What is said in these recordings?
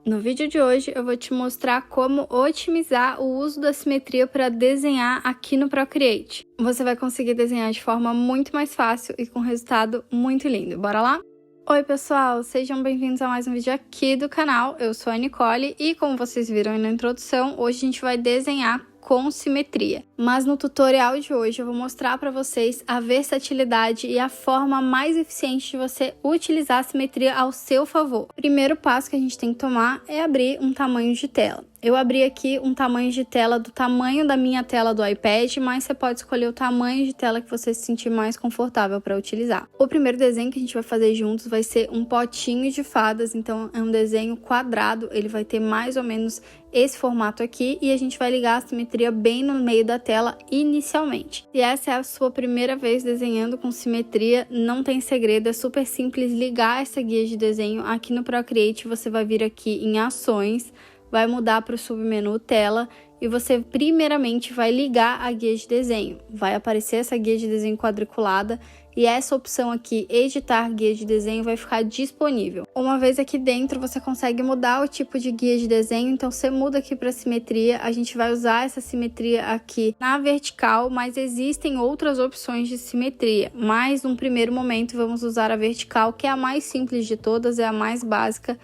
No vídeo de hoje eu vou te mostrar como otimizar o uso da simetria para desenhar aqui no Procreate. Você vai conseguir desenhar de forma muito mais fácil e com resultado muito lindo. Bora lá? Oi pessoal, sejam bem-vindos a mais um vídeo aqui do canal. Eu sou a Nicole e como vocês viram aí na introdução, hoje a gente vai desenhar com simetria. Mas no tutorial de hoje eu vou mostrar para vocês a versatilidade e a forma mais eficiente de você utilizar a simetria ao seu favor. O primeiro passo que a gente tem que tomar é abrir um tamanho de tela. Eu abri aqui um tamanho de tela do tamanho da minha tela do iPad, mas você pode escolher o tamanho de tela que você se sentir mais confortável para utilizar. O primeiro desenho que a gente vai fazer juntos vai ser um potinho de fadas, então é um desenho quadrado, ele vai ter mais ou menos esse formato aqui e a gente vai ligar a simetria bem no meio da tela inicialmente. Se essa é a sua primeira vez desenhando com simetria, não tem segredo, é super simples ligar essa guia de desenho aqui no Procreate. Você vai vir aqui em ações, vai mudar para o submenu tela e você primeiramente vai ligar a guia de desenho. Vai aparecer essa guia de desenho quadriculada e essa opção aqui, editar guia de desenho, vai ficar disponível. Uma vez aqui dentro você consegue mudar o tipo de guia de desenho, então você muda aqui para simetria. A gente vai usar essa simetria aqui na vertical, mas existem outras opções de simetria. Mas num primeiro momento vamos usar a vertical, que é a mais simples de todas, é a mais básica.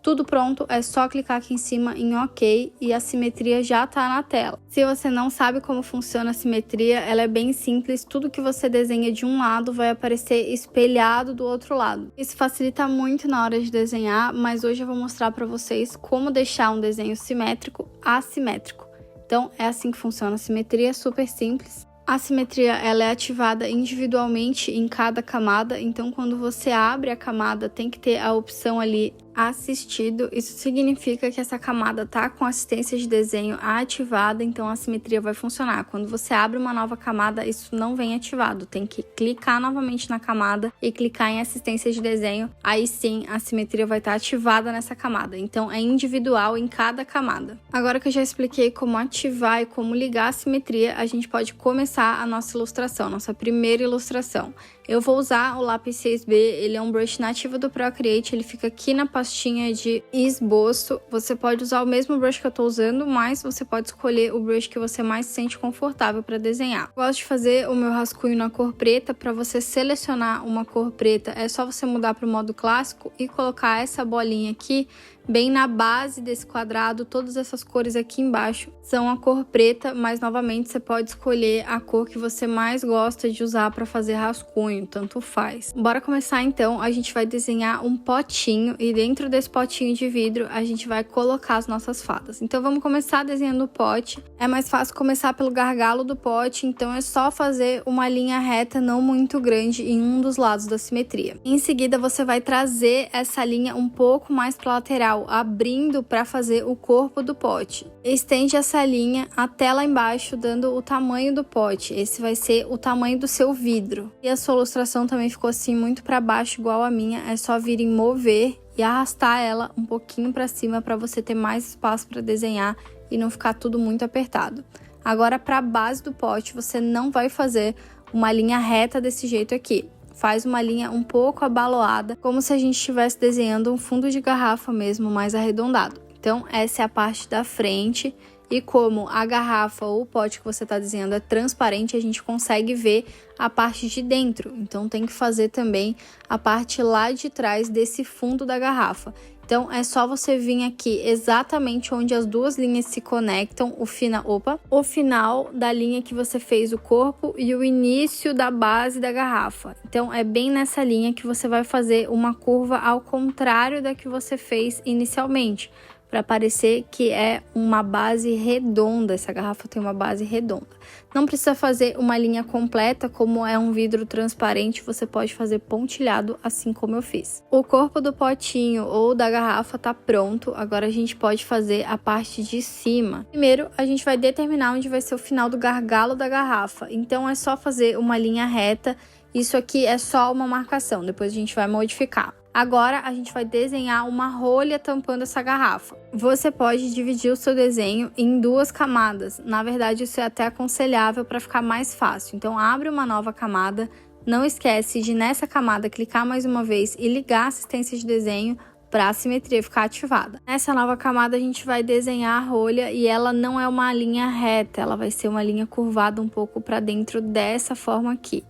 Tudo pronto, é só clicar aqui em cima em OK e a simetria já está na tela. Se você não sabe como funciona a simetria, ela é bem simples. Tudo que você desenha de um lado vai aparecer espelhado do outro lado. Isso facilita muito na hora de desenhar, mas hoje eu vou mostrar para vocês como deixar um desenho simétrico assimétrico. Então é assim que funciona a simetria, super simples. A simetria ela é ativada individualmente em cada camada, então quando você abre a camada tem que ter a opção ali assistido. Isso significa que essa camada tá com assistência de desenho ativada, então a simetria vai funcionar. Quando você abre uma nova camada, isso não vem ativado, tem que clicar novamente na camada e clicar em assistência de desenho, aí sim a simetria vai estar ativada nessa camada, então é individual em cada camada. Agora que eu já expliquei como ativar e como ligar a simetria, a gente pode começar a nossa ilustração, nossa primeira ilustração. Eu vou usar o lápis 6B, ele é um brush nativo do Procreate, ele fica aqui na pastinha de esboço. Você pode usar o mesmo brush que eu tô usando, mas você pode escolher o brush que você mais se sente confortável para desenhar. Eu gosto de fazer o meu rascunho na cor preta. Para você selecionar uma cor preta, é só você mudar para o modo clássico e colocar essa bolinha aqui bem na base desse quadrado. Todas essas cores aqui embaixo são a cor preta, mas novamente você pode escolher a cor que você mais gosta de usar para fazer rascunho, tanto faz. Bora começar então. A gente vai desenhar um potinho e dentro desse potinho de vidro a gente vai colocar as nossas fadas. Então vamos começar desenhando o pote. É mais fácil começar pelo gargalo do pote, então é só fazer uma linha reta não muito grande em um dos lados da simetria. Em seguida você vai trazer essa linha um pouco mais para lateral, abrindo para fazer o corpo do pote. Estende essa linha até lá embaixo, dando o tamanho do pote. Esse vai ser o tamanho do seu vidro. E a sua ilustração também ficou assim muito para baixo, igual a minha. É só vir em mover e arrastar ela um pouquinho para cima para você ter mais espaço para desenhar e não ficar tudo muito apertado. Agora, para a base do pote, você não vai fazer uma linha reta desse jeito aqui. Faz uma linha um pouco abaloada, como se a gente estivesse desenhando um fundo de garrafa mesmo, mais arredondado. Então, essa é a parte da frente. E como a garrafa ou o pote que você está desenhando é transparente, a gente consegue ver a parte de dentro. Então, tem que fazer também a parte lá de trás desse fundo da garrafa. Então, é só você vir aqui exatamente onde as duas linhas se conectam, o final da linha que você fez o corpo e o início da base da garrafa. Então, é bem nessa linha que você vai fazer uma curva ao contrário da que você fez inicialmente, para parecer que é uma base redonda. Essa garrafa tem uma base redonda. Não precisa fazer uma linha completa, como é um vidro transparente, você pode fazer pontilhado, assim como eu fiz. O corpo do potinho ou da garrafa tá pronto, agora a gente pode fazer a parte de cima. Primeiro, a gente vai determinar onde vai ser o final do gargalo da garrafa, então é só fazer uma linha reta. Isso aqui é só uma marcação, depois a gente vai modificar. Agora a gente vai desenhar uma rolha tampando essa garrafa. Você pode dividir o seu desenho em duas camadas. Na verdade, isso é até aconselhável para ficar mais fácil. Então, abre uma nova camada. Não esquece de nessa camada clicar mais uma vez e ligar a assistência de desenho para a simetria ficar ativada. Nessa nova camada a gente vai desenhar a rolha e ela não é uma linha reta, ela vai ser uma linha curvada um pouco para dentro dessa forma aqui.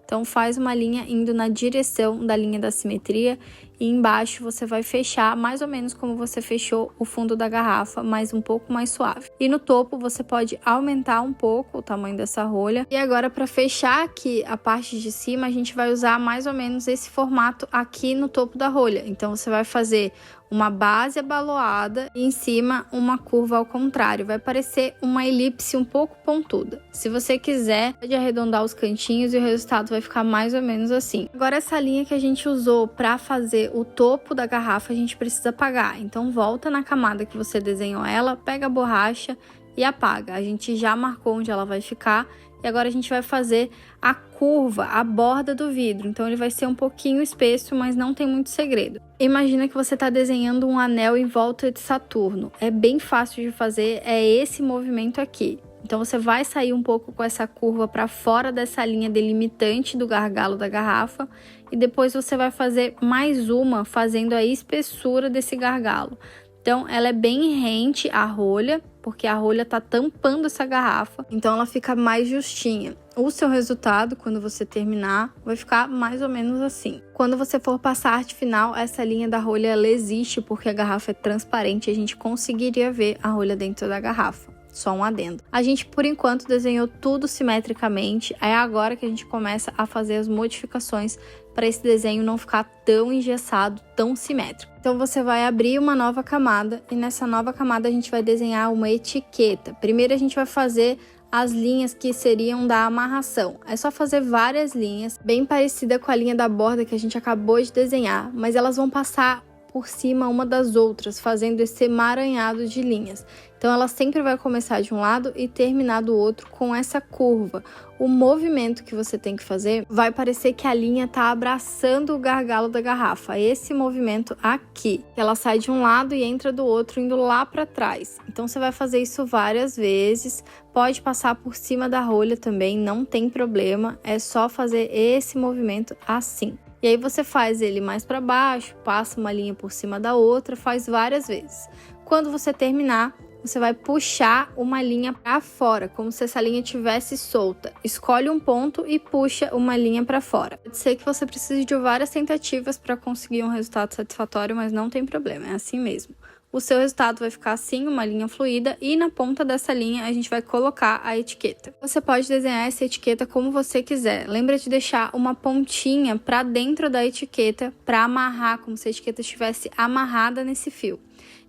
Então faz uma linha indo na direção da linha da simetria e embaixo você vai fechar mais ou menos como você fechou o fundo da garrafa, mas um pouco mais suave. E no topo você pode aumentar um pouco o tamanho dessa rolha. E agora, para fechar aqui a parte de cima, a gente vai usar mais ou menos esse formato aqui no topo da rolha. Então você vai fazer uma base abaloada e em cima uma curva ao contrário. Vai parecer uma elipse um pouco pontuda. Se você quiser, pode arredondar os cantinhos e o resultado vai ficar mais ou menos assim. Agora, essa linha que a gente usou para fazer o topo da garrafa, a gente precisa apagar. Então volta na camada que você desenhou ela, pega a borracha e apaga. A gente já marcou onde ela vai ficar. E agora a gente vai fazer a curva, a borda do vidro. Então ele vai ser um pouquinho espesso, mas não tem muito segredo. Imagina que você está desenhando um anel em volta de Saturno. É bem fácil de fazer, é esse movimento aqui. Então você vai sair um pouco com essa curva para fora dessa linha delimitante do gargalo da garrafa. E depois você vai fazer mais uma, fazendo a espessura desse gargalo. Então ela é bem rente à rolha, porque a rolha tá tampando essa garrafa, então ela fica mais justinha. O seu resultado, quando você terminar, vai ficar mais ou menos assim. Quando você for passar a arte final, essa linha da rolha ela existe, porque a garrafa é transparente e a gente conseguiria ver a rolha dentro da garrafa. Só um adendo. A gente, por enquanto, desenhou tudo simetricamente, é agora que a gente começa a fazer as modificações para esse desenho não ficar tão engessado, tão simétrico. Então você vai abrir uma nova camada e nessa nova camada a gente vai desenhar uma etiqueta. Primeiro a gente vai fazer as linhas que seriam da amarração. É só fazer várias linhas, bem parecida com a linha da borda que a gente acabou de desenhar, mas elas vão passar por cima uma das outras, fazendo esse emaranhado de linhas. Então ela sempre vai começar de um lado e terminar do outro com essa curva. O movimento que você tem que fazer vai parecer que a linha está abraçando o gargalo da garrafa. Esse movimento aqui, ela sai de um lado e entra do outro, indo lá para trás. Então você vai fazer isso várias vezes. Pode passar por cima da rolha também, não tem problema. É só fazer esse movimento assim. E aí você faz ele mais para baixo, passa uma linha por cima da outra, faz várias vezes. Quando você terminar, você vai puxar uma linha para fora, como se essa linha tivesse solta. Escolhe um ponto e puxa uma linha para fora. Pode ser que você precise de várias tentativas para conseguir um resultado satisfatório, mas não tem problema, é assim mesmo. O seu resultado vai ficar assim, uma linha fluida, e na ponta dessa linha a gente vai colocar a etiqueta. Você pode desenhar essa etiqueta como você quiser. Lembra de deixar uma pontinha para dentro da etiqueta para amarrar, como se a etiqueta estivesse amarrada nesse fio.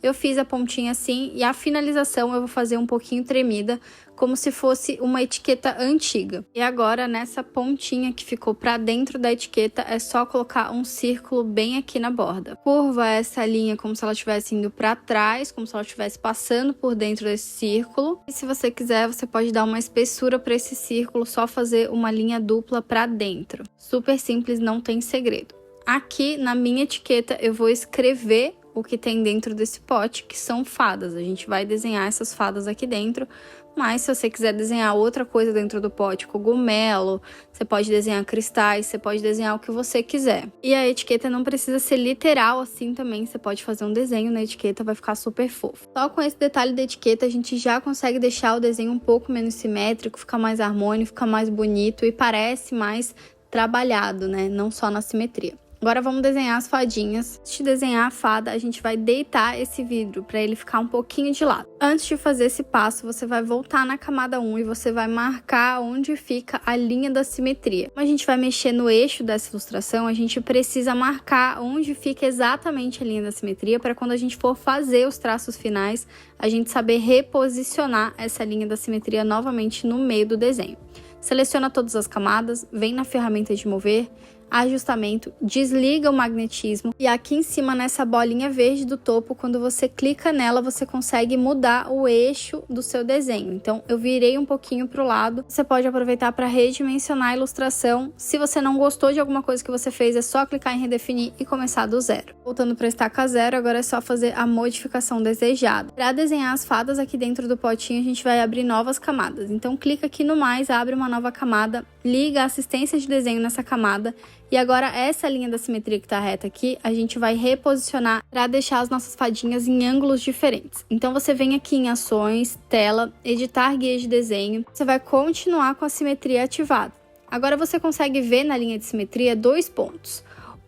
Eu fiz a pontinha assim e a finalização eu vou fazer um pouquinho tremida, como se fosse uma etiqueta antiga. E agora nessa pontinha que ficou para dentro da etiqueta é só colocar um círculo bem aqui na borda. Curva essa linha como se ela estivesse indo para trás, como se ela estivesse passando por dentro desse círculo. E se você quiser, você pode dar uma espessura para esse círculo, só fazer uma linha dupla para dentro. Super simples, não tem segredo. Aqui na minha etiqueta eu vou escrever o que tem dentro desse pote, que são fadas. A gente vai desenhar essas fadas aqui dentro, mas se você quiser desenhar outra coisa dentro do pote, cogumelo, você pode desenhar cristais, você pode desenhar o que você quiser. E a etiqueta não precisa ser literal assim também, você pode fazer um desenho na etiqueta, vai ficar super fofo. Só com esse detalhe da etiqueta a gente já consegue deixar o desenho um pouco menos simétrico, fica mais harmônico, fica mais bonito e parece mais trabalhado, né? Não só na simetria. Agora vamos desenhar as fadinhas. Antes de desenhar a fada, a gente vai deitar esse vidro para ele ficar um pouquinho de lado. Antes de fazer esse passo, você vai voltar na camada 1 e você vai marcar onde fica a linha da simetria. Como a gente vai mexer no eixo dessa ilustração, a gente precisa marcar onde fica exatamente a linha da simetria para quando a gente for fazer os traços finais, a gente saber reposicionar essa linha da simetria novamente no meio do desenho. Seleciona todas as camadas, vem na ferramenta de mover, ajustamento, desliga o magnetismo e aqui em cima nessa bolinha verde do topo, quando você clica nela, você consegue mudar o eixo do seu desenho. Então eu virei um pouquinho para o lado, você pode aproveitar para redimensionar a ilustração. Se você não gostou de alguma coisa que você fez, é só clicar em redefinir e começar do zero. Voltando para a estaca zero, agora é só fazer a modificação desejada. Para desenhar as fadas aqui dentro do potinho, a gente vai abrir novas camadas. Então clica aqui no mais, abre uma nova camada, liga a assistência de desenho nessa camada E agora essa linha da simetria que tá reta aqui, a gente vai reposicionar para deixar as nossas fadinhas em ângulos diferentes. Então você vem aqui em ações, tela, editar guia de desenho, você vai continuar com a simetria ativada. Agora você consegue ver na linha de simetria 2 pontos.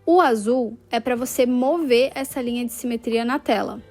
O azul é para você mover essa linha de simetria na tela.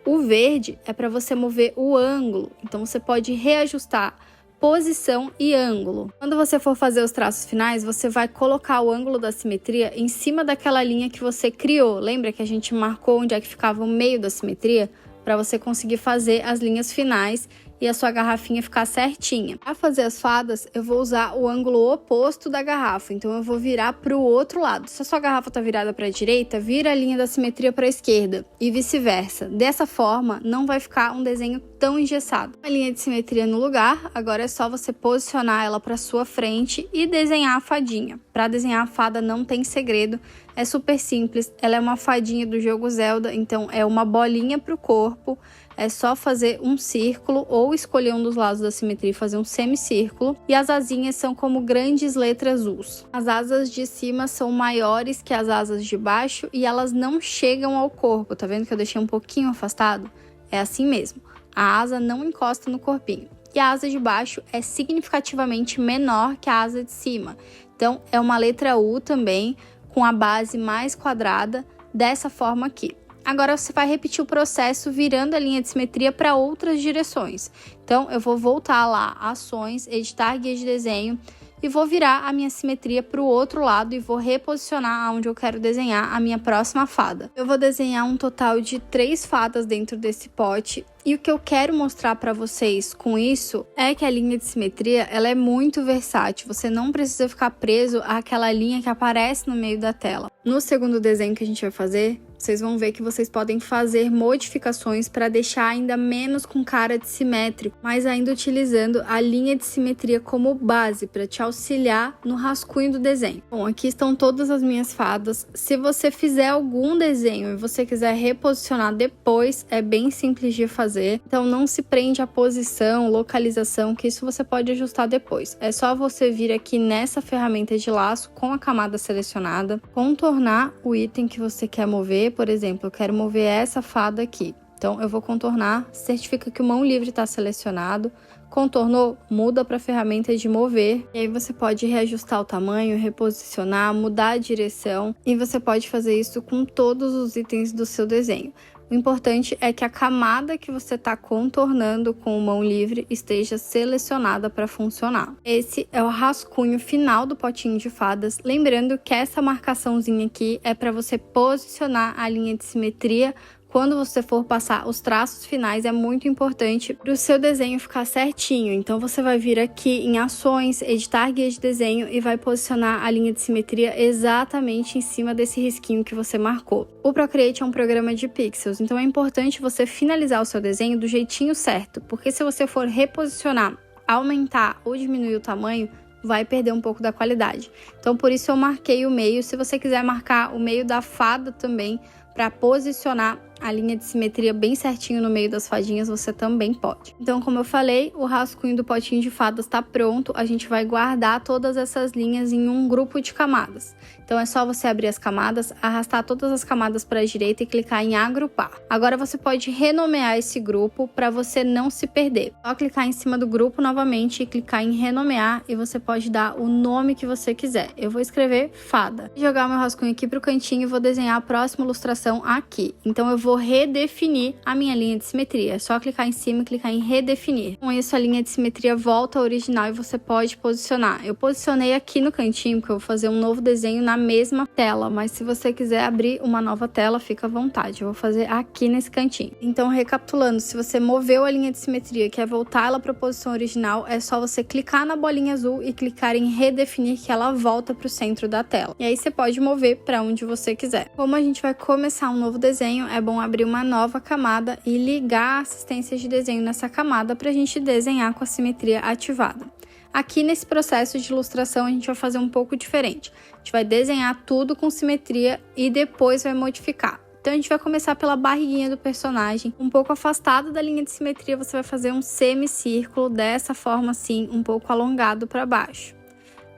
O verde é para você mover o ângulo, então você pode reajustar posição e ângulo. Quando você for fazer os traços finais, você vai colocar o ângulo da simetria em cima daquela linha que você criou. Lembra que a gente marcou onde é que ficava o meio da simetria? Para você conseguir fazer as linhas finais e a sua garrafinha ficar certinha. Para fazer as fadas, eu vou usar o ângulo oposto da garrafa, então eu vou virar para o outro lado. Se a sua garrafa está virada para a direita, vira a linha da simetria para a esquerda e vice-versa. Dessa forma, não vai ficar um desenho tão engessado. A linha de simetria no lugar, agora é só você posicionar ela para sua frente e desenhar a fadinha. Para desenhar a fada não tem segredo, é super simples. Ela é uma fadinha do jogo Zelda, então é uma bolinha para o corpo. É só fazer um círculo ou escolher um dos lados da simetria e fazer um semicírculo. E as asinhas são como grandes letras U's. As asas de cima são maiores que as asas de baixo e elas não chegam ao corpo. Tá vendo que eu deixei um pouquinho afastado? É assim mesmo. A asa não encosta no corpinho. E a asa de baixo é significativamente menor que a asa de cima. Então, é uma letra U também, com a base mais quadrada, dessa forma aqui. Agora você vai repetir o processo virando a linha de simetria para outras direções. Então, eu vou voltar lá, ações, editar guia de desenho e vou virar a minha simetria para o outro lado e vou reposicionar onde eu quero desenhar a minha próxima fada. Eu vou desenhar um total de 3 fadas dentro desse pote. E o que eu quero mostrar para vocês com isso é que a linha de simetria ela é muito versátil. Você não precisa ficar preso àquela linha que aparece no meio da tela. No segundo desenho que a gente vai fazer, vocês vão ver que vocês podem fazer modificações para deixar ainda menos com cara de simétrico, mas ainda utilizando a linha de simetria como base para te auxiliar no rascunho do desenho. Bom, aqui estão todas as minhas fadas. Se você fizer algum desenho e você quiser reposicionar depois, é bem simples de fazer. Então não se prende à posição, localização, que isso você pode ajustar depois. É só você vir aqui nessa ferramenta de laço com a camada selecionada, contornar o item que você quer mover. Por exemplo, eu quero mover essa fada aqui. Então eu vou contornar, certifica que o mão livre está selecionado. Contornou, muda para a ferramenta de mover. E aí você pode reajustar o tamanho, reposicionar, mudar a direção. E você pode fazer isso com todos os itens do seu desenho. O importante é que a camada que você está contornando com mão livre esteja selecionada para funcionar. Esse é o rascunho final do potinho de fadas. Lembrando que essa marcaçãozinha aqui é para você posicionar a linha de simetria. Quando você for passar os traços finais, é muito importante para o seu desenho ficar certinho. Então, você vai vir aqui em ações, editar guia de desenho e vai posicionar a linha de simetria exatamente em cima desse risquinho que você marcou. O Procreate é um programa de pixels, então é importante você finalizar o seu desenho do jeitinho certo, porque se você for reposicionar, aumentar ou diminuir o tamanho, vai perder um pouco da qualidade. Então, por isso eu marquei o meio. Se você quiser marcar o meio da fada também, para posicionar a linha de simetria bem certinho no meio das fadinhas, você também pode. Então, como eu falei, o rascunho do potinho de fadas está pronto. A gente vai guardar todas essas linhas em um grupo de camadas. Então, é só você abrir as camadas, arrastar todas as camadas para a direita e clicar em agrupar. Agora, você pode renomear esse grupo para você não se perder. Só clicar em cima do grupo novamente e clicar em renomear e você pode dar o nome que você quiser. Eu vou escrever fada. Vou jogar o meu rascunho aqui para o cantinho e vou desenhar a próxima ilustração aqui. Então, eu vou redefinir a minha linha de simetria. É só clicar em cima e clicar em redefinir. Com isso, a linha de simetria volta ao original e você pode posicionar. Eu posicionei aqui no cantinho, porque eu vou fazer um novo desenho na mesma tela, mas se você quiser abrir uma nova tela, fica à vontade. Eu vou fazer aqui nesse cantinho. Então, recapitulando, se você moveu a linha de simetria e quer voltar ela para a posição original, é só você clicar na bolinha azul e clicar em redefinir, que ela volta para o centro da tela. E aí você pode mover para onde você quiser. Como a gente vai começar um novo desenho, é bom abrir uma nova camada e ligar a assistência de desenho nessa camada para a gente desenhar com a simetria ativada. Aqui nesse processo de ilustração a gente vai fazer um pouco diferente. A gente vai desenhar tudo com simetria e depois vai modificar. Então a gente vai começar pela barriguinha do personagem. Um pouco afastado da linha de simetria, você vai fazer um semicírculo dessa forma assim, um pouco alongado para baixo.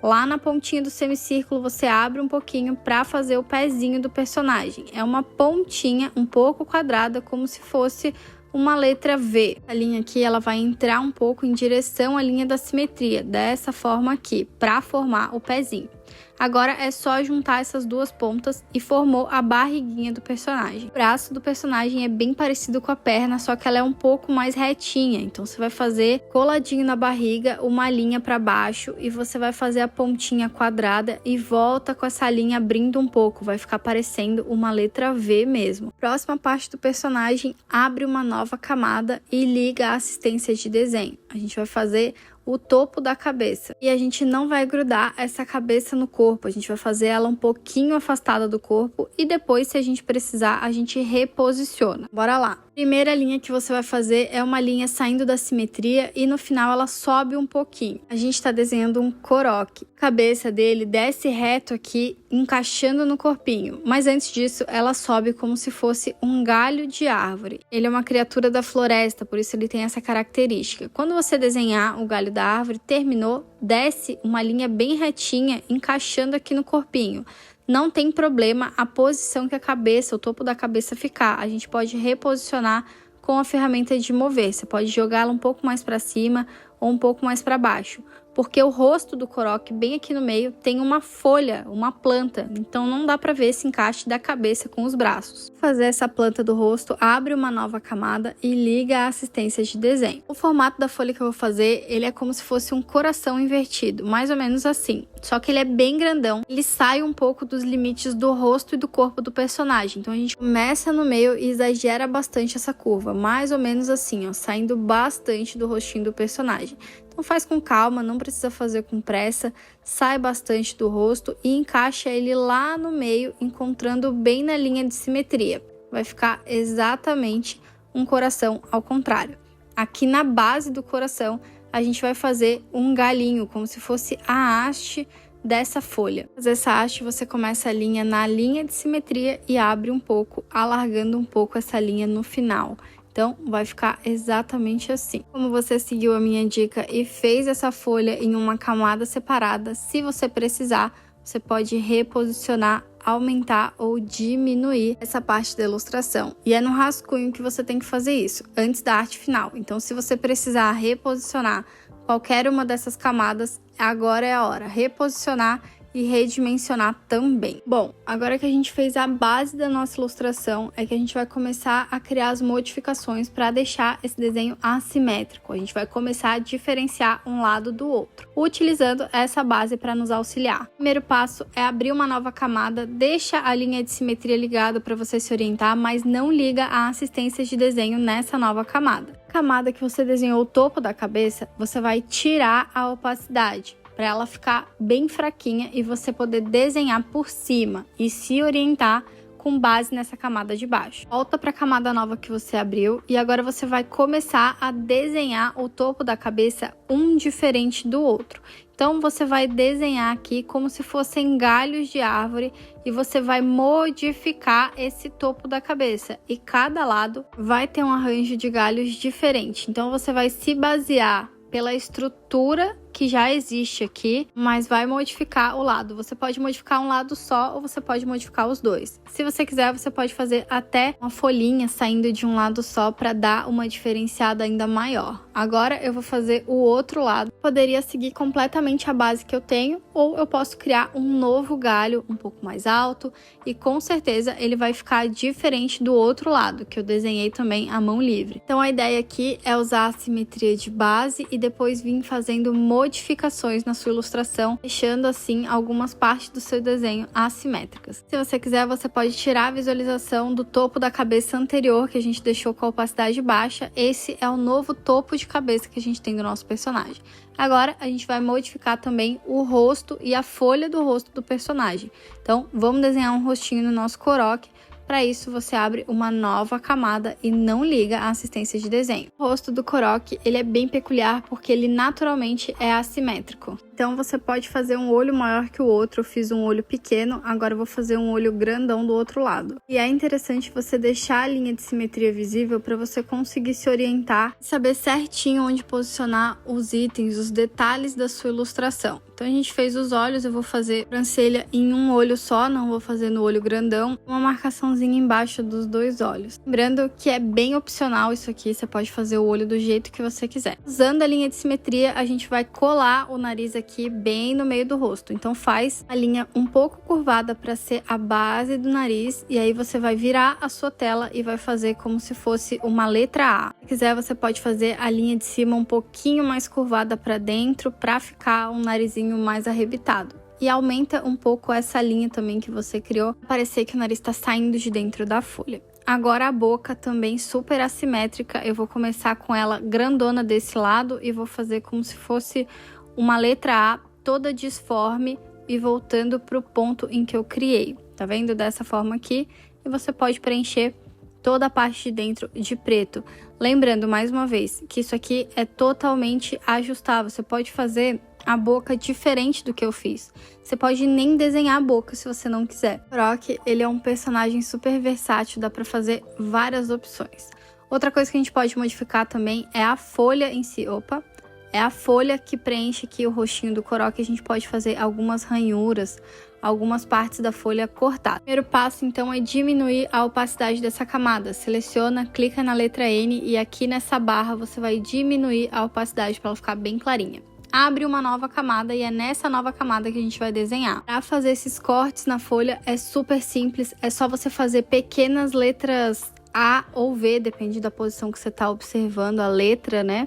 Lá na pontinha do semicírculo você abre um pouquinho para fazer o pezinho do personagem. É uma pontinha um pouco quadrada, como se fosse uma letra V. A linha aqui ela vai entrar um pouco em direção à linha da simetria, dessa forma aqui, para formar o pezinho. Agora é só juntar essas duas pontas e formou a barriguinha do personagem. O braço do personagem é bem parecido com a perna, só que ela é um pouco mais retinha. Então você vai fazer coladinho na barriga, uma linha para baixo e você vai fazer a pontinha quadrada e volta com essa linha abrindo um pouco. Vai ficar parecendo uma letra V mesmo. Próxima parte do personagem, abre uma nova camada e liga a assistência de desenho. A gente vai fazer o topo da cabeça. E a gente não vai grudar essa cabeça no corpo, a gente vai fazer ela um pouquinho afastada do corpo e depois, se a gente precisar, a gente reposiciona. Bora lá! Primeira linha que você vai fazer é uma linha saindo da simetria e no final ela sobe um pouquinho. A gente está desenhando um Korok. A cabeça dele desce reto aqui, encaixando no corpinho. Mas antes disso, ela sobe como se fosse um galho de árvore. Ele é uma criatura da floresta, por isso ele tem essa característica. Quando você desenhar o galho da árvore, terminou, desce uma linha bem retinha, encaixando aqui no corpinho. Não tem problema a posição que a cabeça, o topo da cabeça ficar. A gente pode reposicionar com a ferramenta de mover. Você pode jogá-la um pouco mais para cima ou um pouco mais para baixo. Porque o rosto do Korok, bem aqui no meio, tem uma folha, uma planta. Então não dá para ver esse encaixe da cabeça com os braços. Para fazer essa planta do rosto, abre uma nova camada e liga a assistência de desenho. O formato da folha que eu vou fazer, ele é como se fosse um coração invertido, mais ou menos assim. Só que ele é bem grandão, ele sai um pouco dos limites do rosto e do corpo do personagem. Então a gente começa no meio e exagera bastante essa curva, mais ou menos assim, ó, saindo bastante do rostinho do personagem. Então faz com calma, não precisa fazer com pressa, sai bastante do rosto e encaixa ele lá no meio, encontrando bem na linha de simetria. Vai ficar exatamente um coração ao contrário. Aqui na base do coração, a gente vai fazer um galinho, como se fosse a haste dessa folha. Para fazer essa haste, você começa a linha na linha de simetria e abre um pouco, alargando um pouco essa linha no final. Então, vai ficar exatamente assim. Como você seguiu a minha dica e fez essa folha em uma camada separada, se você precisar, você pode reposicionar, aumentar ou diminuir essa parte da ilustração. E é no rascunho que você tem que fazer isso, antes da arte final. Então, se você precisar reposicionar qualquer uma dessas camadas, agora é a hora. Reposicionar e redimensionar também. Bom, agora que a gente fez a base da nossa ilustração, é que a gente vai começar a criar as modificações para deixar esse desenho assimétrico. A gente vai começar a diferenciar um lado do outro, utilizando essa base para nos auxiliar. O primeiro passo é abrir uma nova camada, deixa a linha de simetria ligada para você se orientar, mas não liga a assistência de desenho nessa nova camada. A camada que você desenhou o topo da cabeça, você vai tirar a opacidade, para ela ficar bem fraquinha e você poder desenhar por cima e se orientar com base nessa camada de baixo. Volta para a camada nova que você abriu e agora você vai começar a desenhar o topo da cabeça um diferente do outro. Então você vai desenhar aqui como se fossem galhos de árvore e você vai modificar esse topo da cabeça e cada lado vai ter um arranjo de galhos diferente. Então você vai se basear pela estrutura que já existe aqui, mas vai modificar o lado. Você pode modificar um lado só ou você pode modificar os dois. Se você quiser, você pode fazer até uma folhinha saindo de um lado só para dar uma diferenciada ainda maior. Agora eu vou fazer o outro lado. Poderia seguir completamente a base que eu tenho ou eu posso criar um novo galho um pouco mais alto e com certeza ele vai ficar diferente do outro lado, que eu desenhei também à mão livre. Então a ideia aqui é usar a simetria de base e depois vir fazendo modificações na sua ilustração, deixando assim algumas partes do seu desenho assimétricas. Se você quiser, você pode tirar a visualização do topo da cabeça anterior, que a gente deixou com a opacidade baixa. Esse é o novo topo de cabeça que a gente tem do nosso personagem. Agora, a gente vai modificar também o rosto e a folha do rosto do personagem. Então, vamos desenhar um rostinho no nosso Korok. Para isso, você abre uma nova camada e não liga a assistência de desenho. O rosto do Korok, ele é bem peculiar porque ele naturalmente é assimétrico. Então você pode fazer um olho maior que o outro. Eu fiz um olho pequeno, agora eu vou fazer um olho grandão do outro lado. E é interessante você deixar a linha de simetria visível para você conseguir se orientar e saber certinho onde posicionar os itens, os detalhes da sua ilustração. Então a gente fez os olhos, eu vou fazer sobrancelha em um olho só, não vou fazer no olho grandão. Uma marcaçãozinha embaixo dos 2 olhos. Lembrando que é bem opcional isso aqui, você pode fazer o olho do jeito que você quiser. Usando a linha de simetria, a gente vai colar o nariz aqui bem no meio do rosto. Então faz a linha um pouco curvada para ser a base do nariz e aí você vai virar a sua tela e vai fazer como se fosse uma letra A. Se quiser, você pode fazer a linha de cima um pouquinho mais curvada para dentro para ficar um narizinho mais arrebitado. E aumenta um pouco essa linha também que você criou, para parecer que o nariz está saindo de dentro da folha. Agora a boca também super assimétrica, eu vou começar com ela grandona desse lado e vou fazer como se fosse uma letra A toda disforme e voltando para o ponto em que eu criei. Tá vendo? Dessa forma aqui. E você pode preencher toda a parte de dentro de preto. Lembrando, mais uma vez, que isso aqui é totalmente ajustável. Você pode fazer a boca diferente do que eu fiz. Você pode nem desenhar a boca se você não quiser. O Croc, ele é um personagem super versátil, dá pra fazer várias opções. Outra coisa que a gente pode modificar também é a folha em si. Opa! É a folha que preenche aqui o rostinho do Croc. A gente pode fazer algumas ranhuras, algumas partes da folha cortadas. O primeiro passo, então, é diminuir a opacidade dessa camada. Seleciona, clica na letra N e aqui nessa barra você vai diminuir a opacidade para ela ficar bem clarinha. Abre uma nova camada e é nessa nova camada que a gente vai desenhar. Para fazer esses cortes na folha é super simples, é só você fazer pequenas letras A ou V, depende da posição que você está observando a letra, né?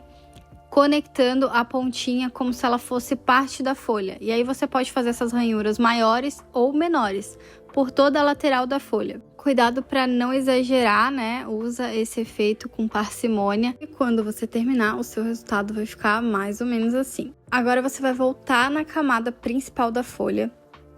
Conectando a pontinha como se ela fosse parte da folha. E aí você pode fazer essas ranhuras maiores ou menores por toda a lateral da folha. Cuidado para não exagerar, né? Usa esse efeito com parcimônia. E quando você terminar, o seu resultado vai ficar mais ou menos assim. Agora você vai voltar na camada principal da folha.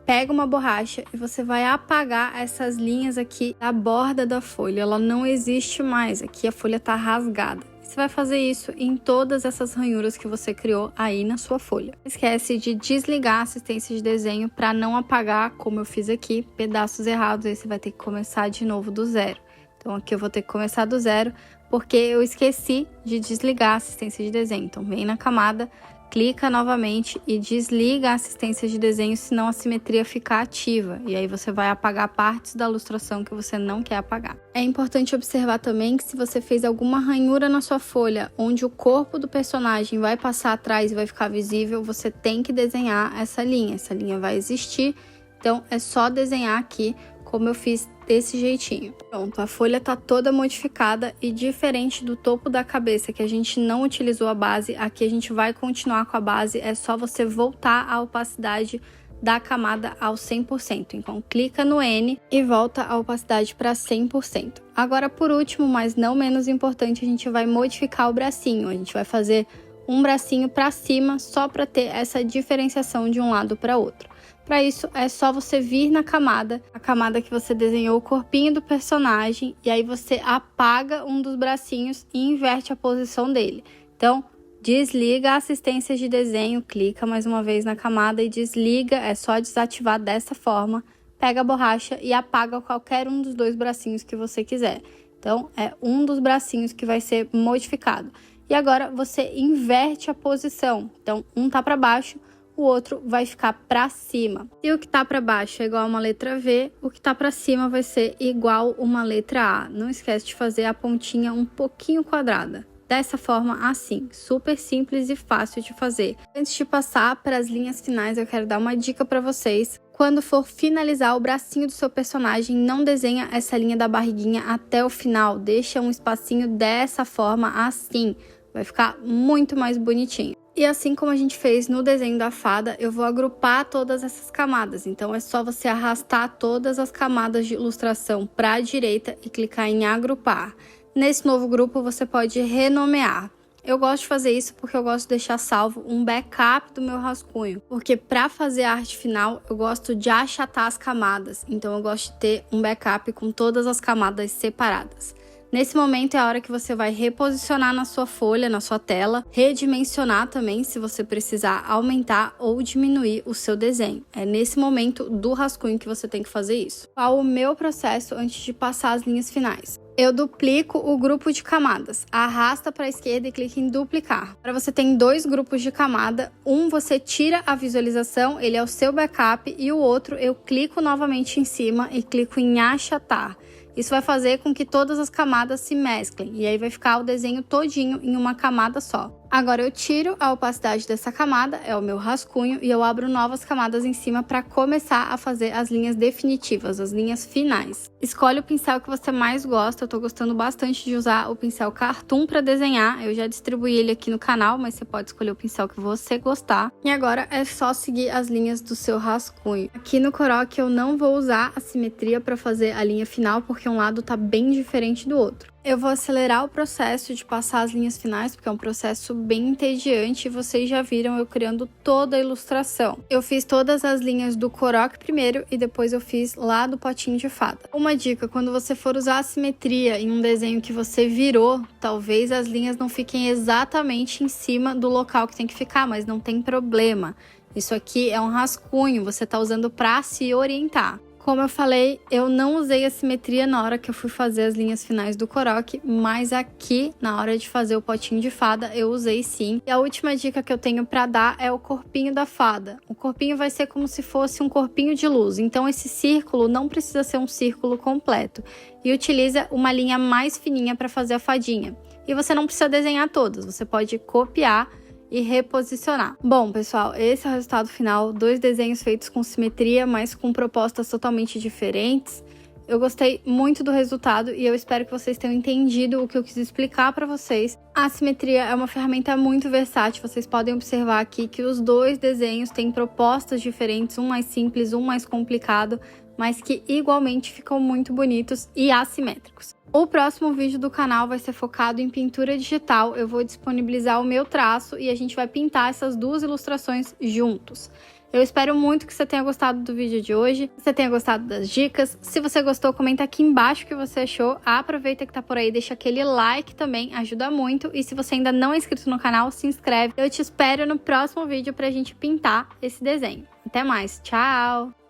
Pega uma borracha e você vai apagar essas linhas aqui da borda da folha. Ela não existe mais. Aqui a folha tá rasgada. Você vai fazer isso em todas essas ranhuras que você criou aí na sua folha. Não esquece de desligar a assistência de desenho para não apagar, como eu fiz aqui, pedaços errados. Aí você vai ter que começar de novo do zero. Então aqui eu vou ter que começar do zero porque eu esqueci de desligar a assistência de desenho. Então vem na camada, clica novamente e desliga a assistência de desenho, senão a simetria fica ativa. E aí você vai apagar partes da ilustração que você não quer apagar. É importante observar também que se você fez alguma ranhura na sua folha, onde o corpo do personagem vai passar atrás e vai ficar visível, você tem que desenhar essa linha. Essa linha vai existir, então é só desenhar aqui como eu fiz desse jeitinho. Pronto, a folha tá toda modificada e diferente do topo da cabeça, que a gente não utilizou a base, aqui a gente vai continuar com a base, é só você voltar a opacidade da camada ao 100%. Então, clica no N e volta a opacidade para 100%. Agora, por último, mas não menos importante, a gente vai modificar o bracinho. A gente vai fazer um bracinho para cima, só para ter essa diferenciação de um lado para outro. Para isso, é só você vir na camada, a camada que você desenhou o corpinho do personagem, e aí você apaga um dos bracinhos e inverte a posição dele. Então, desliga a assistência de desenho, clica mais uma vez na camada e desliga, é só desativar dessa forma, pega a borracha e apaga qualquer um dos 2 bracinhos que você quiser. Então, é um dos bracinhos que vai ser modificado. E agora, você inverte a posição. Então, um tá para baixo, o outro vai ficar para cima. Se o que tá para baixo é igual a uma letra V, o que tá para cima vai ser igual uma letra A. Não esquece de fazer a pontinha um pouquinho quadrada. Dessa forma, assim, super simples e fácil de fazer. Antes de passar para as linhas finais, eu quero dar uma dica para vocês. Quando for finalizar o bracinho do seu personagem, não desenha essa linha da barriguinha até o final. Deixa um espacinho dessa forma, assim. Vai ficar muito mais bonitinho. E assim como a gente fez no desenho da fada, eu vou agrupar todas essas camadas. Então, é só você arrastar todas as camadas de ilustração para a direita e clicar em agrupar. Nesse novo grupo, você pode renomear. Eu gosto de fazer isso porque eu gosto de deixar salvo um backup do meu rascunho. Porque para fazer a arte final, eu gosto de achatar as camadas. Então, eu gosto de ter um backup com todas as camadas separadas. Nesse momento é a hora que você vai reposicionar na sua folha, na sua tela, redimensionar também se você precisar aumentar ou diminuir o seu desenho. É nesse momento do rascunho que você tem que fazer isso. Qual o meu processo antes de passar as linhas finais? Eu duplico o grupo de camadas, arrasta para a esquerda e clica em duplicar. Para você tem 2 grupos de camada, um você tira a visualização, ele é o seu backup, e o outro eu clico novamente em cima e clico em achatar. Isso vai fazer com que todas as camadas se mesclem e aí vai ficar o desenho todinho em uma camada só. Agora eu tiro a opacidade dessa camada, é o meu rascunho, e eu abro novas camadas em cima para começar a fazer as linhas definitivas, as linhas finais. Escolhe o pincel que você mais gosta, eu tô gostando bastante de usar o pincel Cartoon para desenhar, eu já distribuí ele aqui no canal, mas você pode escolher o pincel que você gostar. E agora é só seguir as linhas do seu rascunho. Aqui no Corok eu não vou usar a simetria para fazer a linha final, porque um lado tá bem diferente do outro. Eu vou acelerar o processo de passar as linhas finais, porque é um processo bem entediante e vocês já viram eu criando toda a ilustração. Eu fiz todas as linhas do Corok primeiro e depois eu fiz lá do potinho de fada. Uma dica, quando você for usar a simetria em um desenho que você virou, talvez as linhas não fiquem exatamente em cima do local que tem que ficar, mas não tem problema. Isso aqui é um rascunho, você está usando para se orientar. Como eu falei, eu não usei a simetria na hora que eu fui fazer as linhas finais do Corok, mas aqui, na hora de fazer o potinho de fada, eu usei sim. E a última dica que eu tenho para dar é o corpinho da fada. O corpinho vai ser como se fosse um corpinho de luz, então esse círculo não precisa ser um círculo completo. E utiliza uma linha mais fininha para fazer a fadinha. E você não precisa desenhar todas, você pode copiar e reposicionar. Bom, pessoal, esse é o resultado final. 2 desenhos feitos com simetria, mas com propostas totalmente diferentes. Eu gostei muito do resultado e eu espero que vocês tenham entendido o que eu quis explicar para vocês. A simetria é uma ferramenta muito versátil. Vocês podem observar aqui que os 2 desenhos têm propostas diferentes, um mais simples, um mais complicado, mas que igualmente ficam muito bonitos e assimétricos. O próximo vídeo do canal vai ser focado em pintura digital. Eu vou disponibilizar o meu traço e a gente vai pintar essas 2 ilustrações juntos. Eu espero muito que você tenha gostado do vídeo de hoje, que você tenha gostado das dicas. Se você gostou, comenta aqui embaixo o que você achou. Aproveita que tá por aí, deixa aquele like também, ajuda muito. E se você ainda não é inscrito no canal, se inscreve. Eu te espero no próximo vídeo pra gente pintar esse desenho. Até mais, tchau!